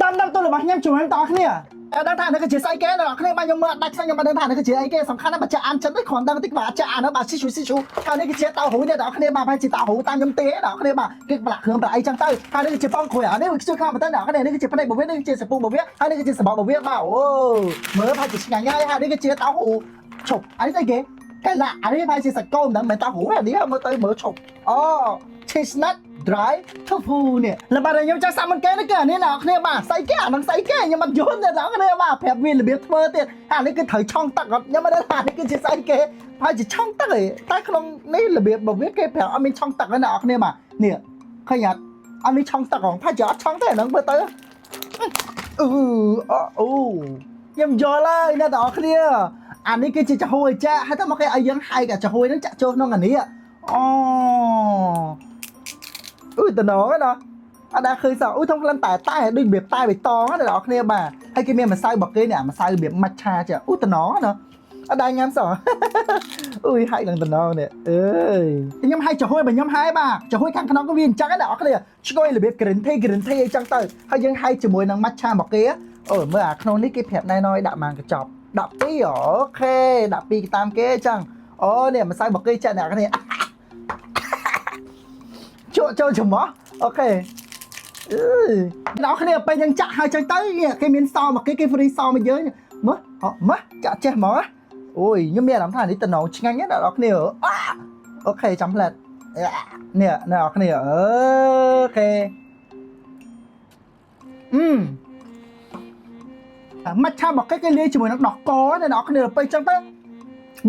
តាមដល់ទូរបស់ខ្ញុំជួយតគ្នាដឹងថានេះគឺជាស្អីគេអ្នកគ្នាបាទខ្ញុំមើលដាច់ខ្ញុំមិនដឹងថានេះគឺជាអីគេសំខាន់ណាស់បើចាក់អានចិត្តទេគ្រាន់តែតិចបាទចាក់អានបាទស៊ីឈូថានេះគឺជាតៅហ៊ូអ្នកគ្នាបាទហើយជាតៅហ៊ូតាមខ្ញុំទេអ្នកគ្នាបាទគេប្រឡាក់គ្រឿងប្រអីចឹងទៅហើយនេះគឺជាបងគ្រួយអានេះវាជួយខាងបន្តិចអ្នកគ្នានេះគឺជាផ្នែកបវិនេះគឺជាសពូបវិហើយនេះគឺជាសបបវិបាទអូមើលថាជាឆ្ងាញ់ហើយនេះគឺជាតៅហ៊ូឈប់អានេះស្អីគេកែឡាអានេះហើយជាសាច់គោមិនដឹងមែនតៅហ៊ូអានេះមើលទៅមើលឈប់អូ chestnut dry tofu នេះល្បាតខ្ញុំចាស់សាប់មិនគេនេះគឺអានេះអ្នកគ្នាបាទស្អីគេអានឹងស្អីគេខ្ញុំមិនយល់ទេអ្នកគ្នាបាទប្រាប់វារបៀបធ្វើទៀតអានេះគឺត្រូវឆុងទឹកអត់ខ្ញុំមិនដឹងថានេះគឺជាស្អីគេហើយជាឆុងទឹកឯងតែក្នុងនេះរបៀបរបស់វាគេប្រាប់អត់មានឆុងទឹកទេអ្នកគ្នាបាទនេះឃើញអត់អត់មានឆុងទឹកហងផាច់អត់ឆុងទេអានឹងមើលទៅអូខ្ញុំយល់ហើយអ្នកគ្នាអានេះគឺជាចាហួយចាក់ហើយតើមកគេឲ្យយើងហែកអាចាហួយហ្នឹងចាក់ចូលក្នុងអានេះអូតណងណាអត់ដែរឃើញសោះធំក្លិនតែដូចរបៀបតែបៃតងណាអ្នកគ្នាបាទហើយគេមានម្សៅរបស់គេនេះម្សៅរបៀបម៉ាច់ឆាចាតណងណាអត់ដែរញ៉ាំសោះហើយឡើងតណងនេះអើយខ្ញុំហើយចាហួយបើខ្ញុំហើយបាទចាហួយខាងក្នុងក៏វាអញ្ចឹងដែរអ្នកគ្នាឆ្កុយរបៀប green tea អីចឹងទៅហើយយើងហើយជាមួយនឹងម៉ាច់ឆារបស់គេអូមើលអាក្នុងនេះគេប្រាប់ណែណយដាក់ម៉ាងកញ្ចប់ដាក់2អូខេដាក់2តាមគេអញ្ចឹងអូនេះម្សៅរបស់គេចាក់អ្នកគ្នាចូលចំោះអូខេអ្នកគ្នាពេលយើងចាក់ហើយចឹងទៅគេមានសមកគេ free សមកយើងមើលចាក់ចេះហ្មងអូយខ្ញុំមានអារម្មណ៍ថានេះតំណងឆ្ងាញ់ណាអ្នកគ្នាអូខេចាំផ្លែតនេះអ្នកគ្នាអូខេម៉ាច់ឆារបស់គេលាយជាមួយនឹងដោះកណាអ្នកគ្នាពេលចឹងទៅ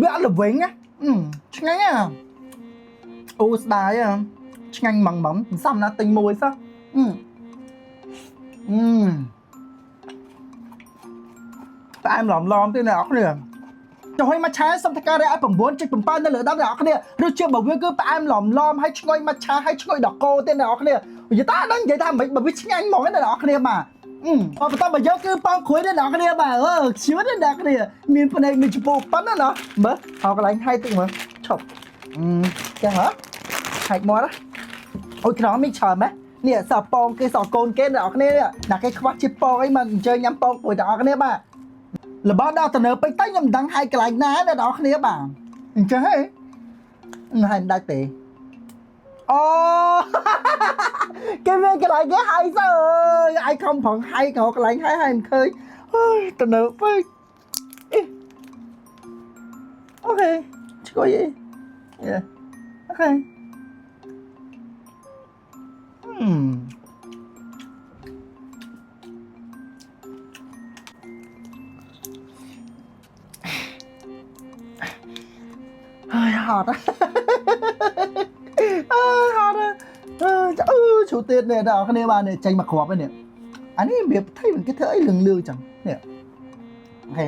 វាអត់ល្វីងណាឆ្ងាញ់ណាអូស្ដាយឆ្ងាញ់ម៉ងសំណាទិញមួយសោះតែអែមឡំទេអ្នកគ្នាចុះឲ្យមកឆាសុំតការឲ្យ 9.7 នៅលើ10អ្នកគ្នារសជាតិរបស់វាគឺផ្អែមឡំហើយឈ្ងុយមកឆាហើយឈ្ងុយដកគោទេអ្នកគ្នានិយាយថាដឹងនិយាយថាមិនបើវាឆ្ងាញ់ហ្មងអ្នកគ្នាបាទបន្តបើយើងគឺប៉ងគ្រួយទេអ្នកគ្នាបាទខ្ជឿទេអ្នកគ្នាមានភ្នែកមានចំពោះប៉ុណ្ណាណាមើលហៅកន្លែងហើយទឹកមើលឈប់ចឹងហ៎ហែកមកណាអូយក្រមីច្រើនម៉េះនេះសពងគេសកូនគេអ្នកគ្នាណាគេខ្វះជាពងអីមកអញ្ជើញញ៉ាំពងព្រោះអ្នកគ្នាបាទរបស់ដល់ទៅនៅពេញទៅខ្ញុំមិនដឹងហើយកន្លែងណាអ្នកគ្នាបាទអញ្ចឹងហ៎ហើយមិនដាច់ទេអូគេមានកន្លែងគេហើយសើអាយខំប្រឹងហើយកន្លែងហើយមិនឃើញទៅនៅពេកអូខេឆ្កុយអីអូខេហើយហត់ហត់ឈូទៀតនេះដល់គ្នាបាទនេះចេញមកគ្រាប់ហ្នឹងនេះអានេះវាថៃមិនគេធ្វើអីលឿងចឹងនេះអូខេ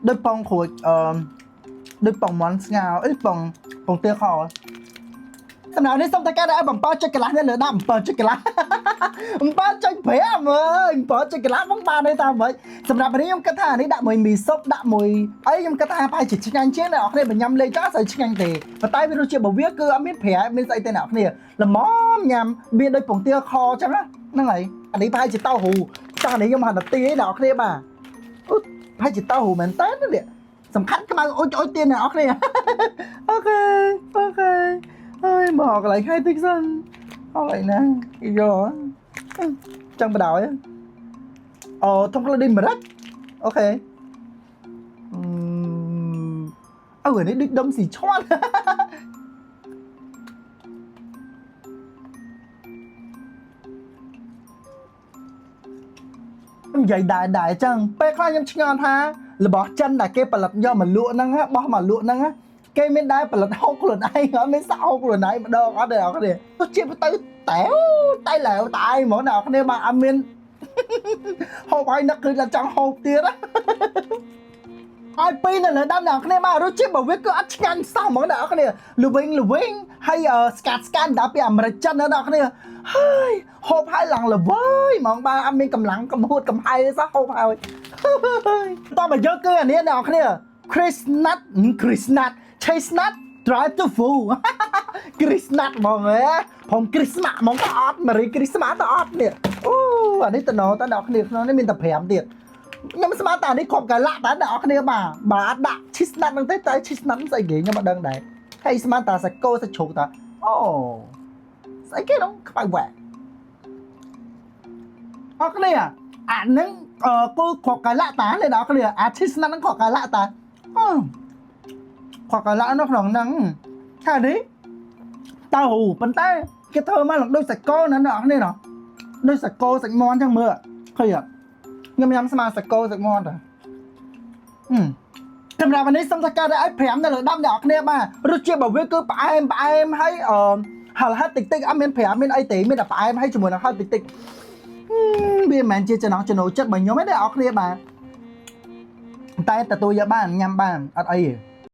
ដូចប៉ងគ្រួចដូចប៉ងមន់ស្ងោអីប៉ងទាខសម្រាប់នេះសូមតែការឲ្យ7.5នេះលើដាក់7.5 7.5 7.5បងបានទេតាមវិញសម្រាប់នេះខ្ញុំគិតថានេះដាក់មួយមីស៊ុបដាក់មួយអីខ្ញុំគិតថាប្រហែលជាឆ្ងាញ់ជាងអ្នកនរគ្នាបើញ៉ាំលេងចាស់ស្អីឆ្ងាញ់ទេប៉ុន្តែវារសជាតិរបស់វាគឺអត់មានប្រែមានស្អីទេអ្នកនរគ្នាល្មមញ៉ាំវាដូចពងទាខអញ្ចឹងហ្នឹងហើយអានេះប្រហែលជាតៅហ៊ូចាស់នេះខ្ញុំហាត់នាទីឯអ្នកនរគ្នាបាទប្រហែលជាតៅហ៊ូមែនតើនេះសំខាន់ក្តៅអុចទៀតអ្នកនរគ្នាអូខេហើយមកកន្លែងហើយតិចសិនអរឯណាយកចឹងបដ ாய் អូធំក្លិនដូចម្រេចអូខេនេះដូចដុំស៊ីឈွន់និយាយដែរចឹងពេលខ្លះខ្ញុំឆ្ងល់ថារបស់ចិនដែលគេផលិតយកមកលក់ហ្នឹងបោះមកលក់ហ្នឹងគេមានដែរផលិតហូបខ្លួនឯងអត់មានសាក់ហូបខ្លួនឯងម្ដងអត់ទេអ្នកគ្នាទោះជាទៅតែឡៅតែឯងហ្មងអ្នកគ្នាបាទអត់មានហូបឲ្យនឹកគឺតែចង់ហូបទៀតហើយពីនៅលើដាំអ្នកគ្នាបាទរសជាតិរបស់វាគឺអត់ឆ្ងាញ់សោះហ្មងអ្នកគ្នាល្វីងហើយស្កាត់ដល់ពីអាមេរិកចិនអ្នកគ្នាហើយហូបឲ្យឡើងល្វើយហ្មងបាទអត់មានកម្លាំងកំហួតកំហែសោះហូបឲ្យតោះបើយកគឺអានេះអ្នកគ្នា Chestnut Chestnut drive to fool គ្រីស្មាត់ហ្មងហ៎ผมគ្រីស្មាត់ហ្មងតអត់ម៉ារីគ្រីស្មាត់តអត់នេះអូអានេះតំណតដល់គ្នាក្នុងនេះមានតែ5ទៀតខ្ញុំស្មានតែនេះគ្រប់កាលៈតែដល់គ្នាបាទដាក់ឈីស្នាត់នឹងទៅឈីស្នាត់ស្អីគេខ្ញុំមិនដឹងដែរហើយស្មានតែសាច់គោសាច់ជ្រូកតាអូស្អីគេនោះខ្បៅវ៉ាអរគ្នាអានឹងគោគ្រប់កាលៈតានេះដល់គ្នាអាឈីស្នាត់នឹងគ្រប់កាលៈតាអូគ្រប់កាលៈនោះក្នុងហ្នឹងថានេះតើប៉ុន្តែគេធ្វើមកដូចសាច់គោណាដល់គ្នាណោះដូចសាច់គោសាច់មាន់ចឹងមើលឃើញអត់ខ្ញុំញ៉ាំស្មាសាច់គោសាច់មាន់តាសម្រាប់วันนี้សូមតែការឲ្យ5នៅលើ10អ្នកនរគ្នាបាទរសជាតិរបស់វាគឺផ្អែមហើយហឹលតិចអត់មាន5មានអីទេមានតែផ្អែមហើយជាមួយនឹងហឹលតិចវាមិនមែនជាចំណងចិត្តរបស់ខ្ញុំទេអ្នកនរគ្នាបាទតែទទួលយកបានញ៉ាំបានអត់អីទេ